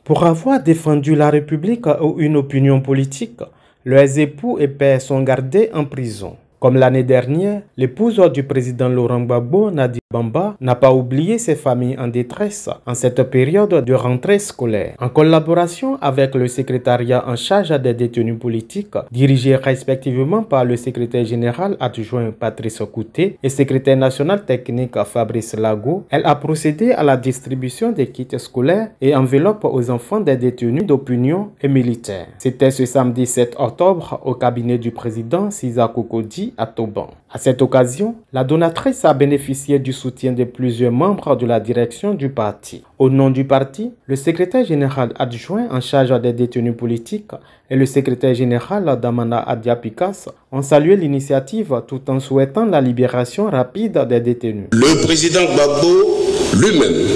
Pour avoir défendu la République ou une opinion politique, leurs époux et pères sont gardés en prison. Comme l'année dernière, l'épouse du président Laurent Gbagbo, Nadi Bamba, n'a pas oublié ses familles en détresse en cette période de rentrée scolaire. En collaboration avec le secrétariat en charge des détenus politiques, dirigé respectivement par le secrétaire général adjoint Patrice Couté et secrétaire national technique Fabrice Lago, elle a procédé à la distribution des kits scolaires et enveloppes aux enfants des détenus d'opinion et militaires. C'était ce samedi 7 octobre au cabinet du président Sisa Kokodi à Toban. À cette occasion, la donatrice a bénéficié du soutien de plusieurs membres de la direction du parti. Au nom du parti, le secrétaire général adjoint en charge des détenus politiques et le secrétaire général Damana Adiapikas ont salué l'initiative tout en souhaitant la libération rapide des détenus. Le président Gbagbo lui-même,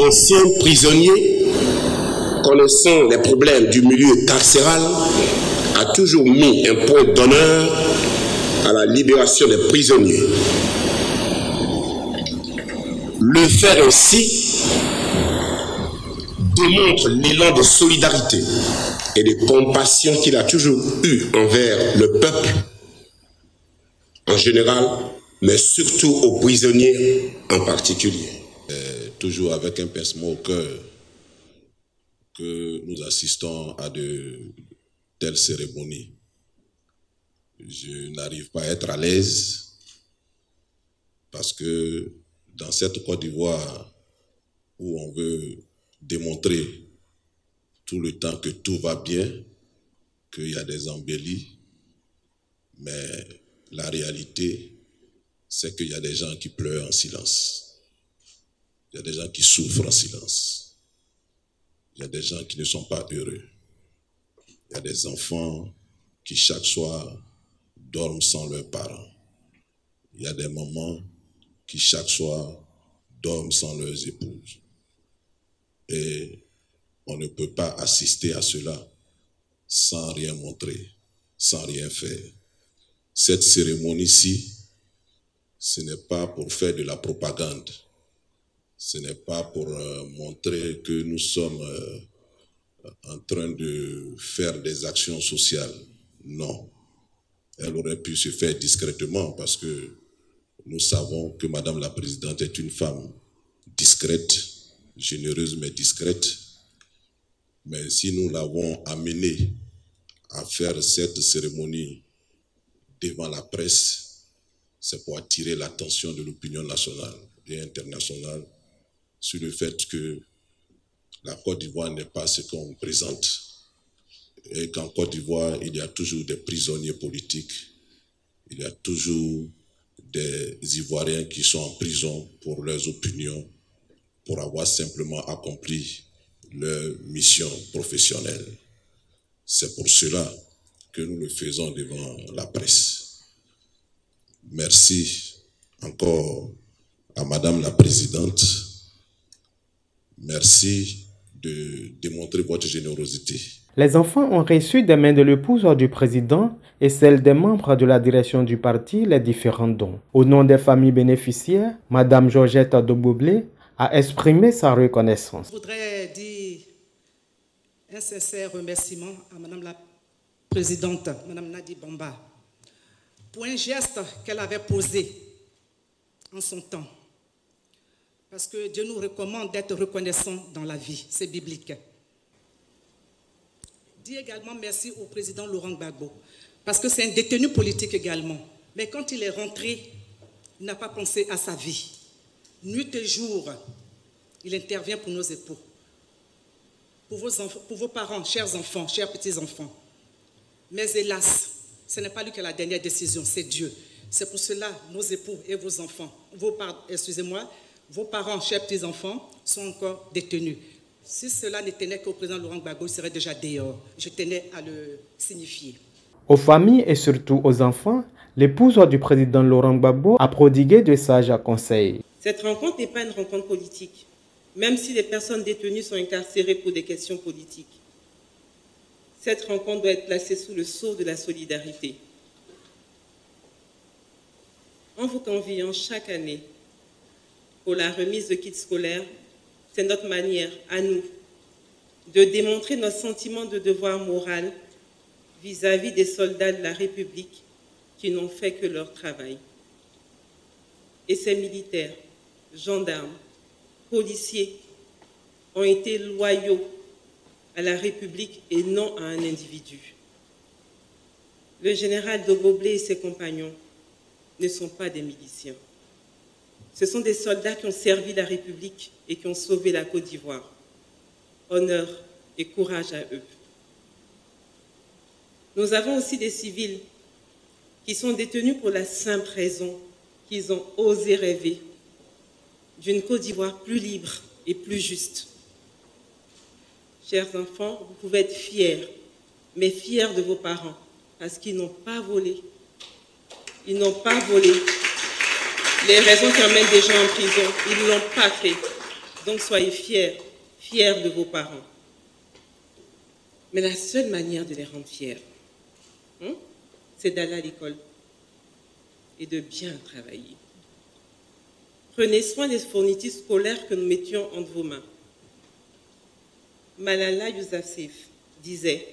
ancien prisonnier, connaissant les problèmes du milieu carcéral, a toujours mis un point d'honneur à la libération des prisonniers. Le faire ainsi démontre l'élan de solidarité et de compassion qu'il a toujours eu envers le peuple en général, mais surtout aux prisonniers en particulier. Toujours avec un pincement au cœur que nous assistons à de telles cérémonies. Je n'arrive pas à être à l'aise parce que dans cette Côte d'Ivoire où on veut démontrer tout le temps que tout va bien, qu'il y a des embellis, mais la réalité, c'est qu'il y a des gens qui pleurent en silence. Il y a des gens qui souffrent en silence. Il y a des gens qui ne sont pas heureux. Il y a des enfants qui chaque soir dorment sans leurs parents. Il y a des mamans qui chaque soir dorment sans leurs épouses. Et on ne peut pas assister à cela sans rien montrer, sans rien faire. Cette cérémonie-ci, ce n'est pas pour faire de la propagande. Ce n'est pas pour montrer que nous sommes en train de faire des actions sociales. Non. Elle aurait pu se faire discrètement parce que nous savons que Madame la Présidente est une femme discrète, généreuse mais discrète. Mais si nous l'avons amenée à faire cette cérémonie devant la presse, c'est pour attirer l'attention de l'opinion nationale et internationale sur le fait que la Côte d'Ivoire n'est pas ce qu'on présente. Et qu'en Côte d'Ivoire, il y a toujours des prisonniers politiques, il y a toujours des Ivoiriens qui sont en prison pour leurs opinions, pour avoir simplement accompli leur mission professionnelle. C'est pour cela que nous le faisons devant la presse. Merci encore à Madame la Présidente. Merci de démontrer votre générosité. Les enfants ont reçu des mains de l'épouse du président et celles des membres de la direction du parti les différents dons. Au nom des familles bénéficiaires, Madame Georgette Doboblé a exprimé sa reconnaissance. Je voudrais dire un sincère remerciement à Madame la Présidente, Madame Nadi Bamba, pour un geste qu'elle avait posé en son temps. Parce que Dieu nous recommande d'être reconnaissants dans la vie, c'est biblique. Dis également merci au président Laurent Gbagbo, parce que c'est un détenu politique également. Mais quand il est rentré, il n'a pas pensé à sa vie. Nuit et jour, il intervient pour nos époux, pour vos parents, chers enfants, chers petits-enfants. Mais hélas, ce n'est pas lui qui a la dernière décision, c'est Dieu. C'est pour cela nos époux et vos enfants, vos parents, chers petits-enfants, sont encore détenus. Si cela ne tenait qu'au président Laurent Gbagbo, il serait déjà dehors. Je tenais à le signifier. Aux familles et surtout aux enfants, l'épouse du président Laurent Gbagbo a prodigué de sages conseils. Cette rencontre n'est pas une rencontre politique, même si les personnes détenues sont incarcérées pour des questions politiques. Cette rencontre doit être placée sous le sceau de la solidarité. En vous conviant chaque année pour la remise de kits scolaires, c'est notre manière à nous de démontrer notre sentiment de devoir moral vis-à-vis des soldats de la République qui n'ont fait que leur travail. Et ces militaires, gendarmes, policiers ont été loyaux à la République et non à un individu. Le général Dogoblé et ses compagnons ne sont pas des miliciens. Ce sont des soldats qui ont servi la République et qui ont sauvé la Côte d'Ivoire. Honneur et courage à eux. Nous avons aussi des civils qui sont détenus pour la simple raison qu'ils ont osé rêver d'une Côte d'Ivoire plus libre et plus juste. Chers enfants, vous pouvez être fiers, mais fiers de vos parents, parce qu'ils n'ont pas volé. Ils n'ont pas volé. Les raisons qui emmènent des gens en prison, ils ne l'ont pas fait. Donc soyez fiers, fiers de vos parents. Mais la seule manière de les rendre fiers, c'est d'aller à l'école et de bien travailler. Prenez soin des fournitures scolaires que nous mettions entre vos mains. Malala Yousafzai disait,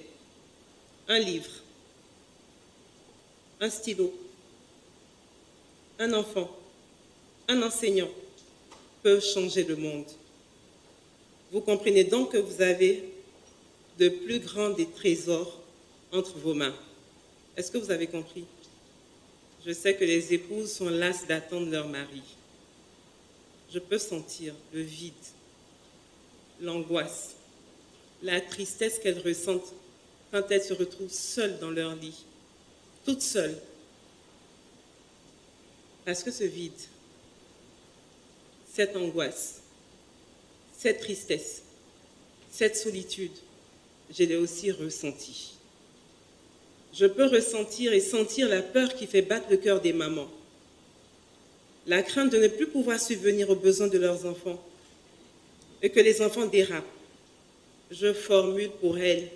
un livre, un stylo, un enfant, un enseignant peuvent changer le monde. Vous comprenez donc que vous avez de plus grands des trésors entre vos mains. Est-ce que vous avez compris? Je sais que les épouses sont lasses d'attendre leur mari. Je peux sentir le vide, l'angoisse, la tristesse qu'elles ressentent quand elles se retrouvent seules dans leur lit, toutes seules. Parce que ce vide, cette angoisse, cette tristesse, cette solitude, je l'ai aussi ressentie. Je peux ressentir et sentir la peur qui fait battre le cœur des mamans, la crainte de ne plus pouvoir subvenir aux besoins de leurs enfants et que les enfants dérapent. Je formule pour elles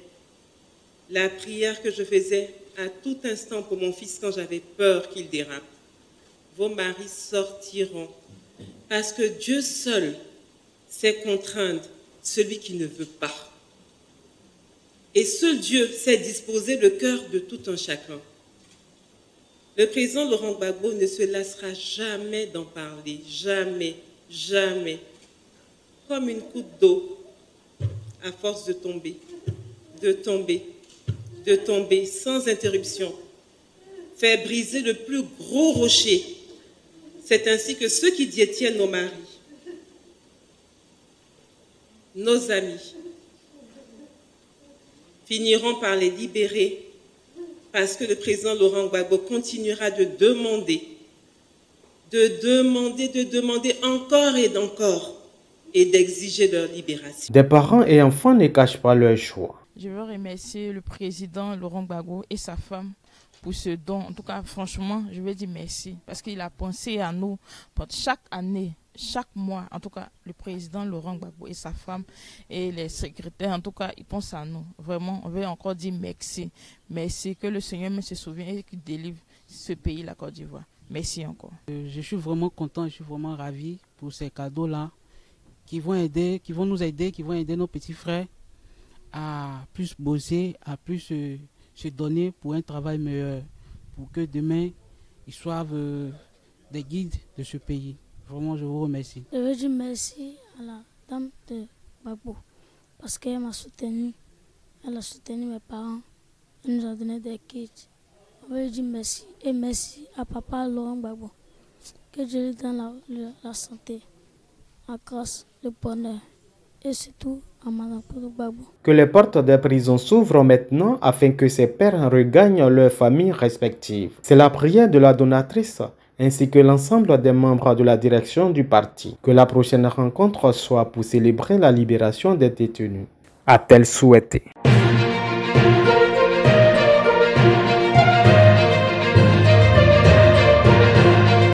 la prière que je faisais à tout instant pour mon fils quand j'avais peur qu'il dérape. Vos maris sortiront parce que Dieu seul sait contraindre celui qui ne veut pas. Et seul Dieu sait disposer le cœur de tout un chacun. Le président Laurent Gbagbo ne se lassera jamais d'en parler, jamais, jamais. Comme une goutte d'eau, à force de tomber, de tomber, de tomber sans interruption, fait briser le plus gros rocher. C'est ainsi que ceux qui détiennent nos maris, nos amis, finiront par les libérer parce que le président Laurent Gbagbo continuera de demander encore et encore et d'exiger leur libération. Des parents et enfants ne cachent pas leur choix. Je veux remercier le président Laurent Gbagbo et sa femme pour ce don. En tout cas, franchement, je veux dire merci parce qu'il a pensé à nous chaque année. Chaque mois, en tout cas, le président Laurent Gbagbo et sa femme et les secrétaires, en tout cas, ils pensent à nous. Vraiment, on veut encore dire merci. Merci, que le Seigneur me se souvienne et qu'il délivre ce pays, la Côte d'Ivoire. Merci encore. Je suis vraiment content, je suis vraiment ravi pour ces cadeaux-là qui vont nous aider, qui vont aider nos petits frères à plus bosser, à plus se donner pour un travail meilleur, pour que demain, ils soient des guides de ce pays. Vraiment, je vous remercie. Je veux dire merci à la dame de Gbagbo parce qu'elle m'a soutenu. Elle a soutenu mes parents. Elle nous a donné des kits. Je veux dire merci. Et merci à papa Laurent Gbagbo. Que Dieu lui donne la santé, la grâce, le bonheur. Et surtout à Madame Gbagbo. Que les portes des prisons s'ouvrent maintenant afin que ces pères regagnent leurs familles respectives. C'est la prière de la donatrice ainsi que l'ensemble des membres de la direction du parti. Que la prochaine rencontre soit pour célébrer la libération des détenus, a-t-elle souhaité.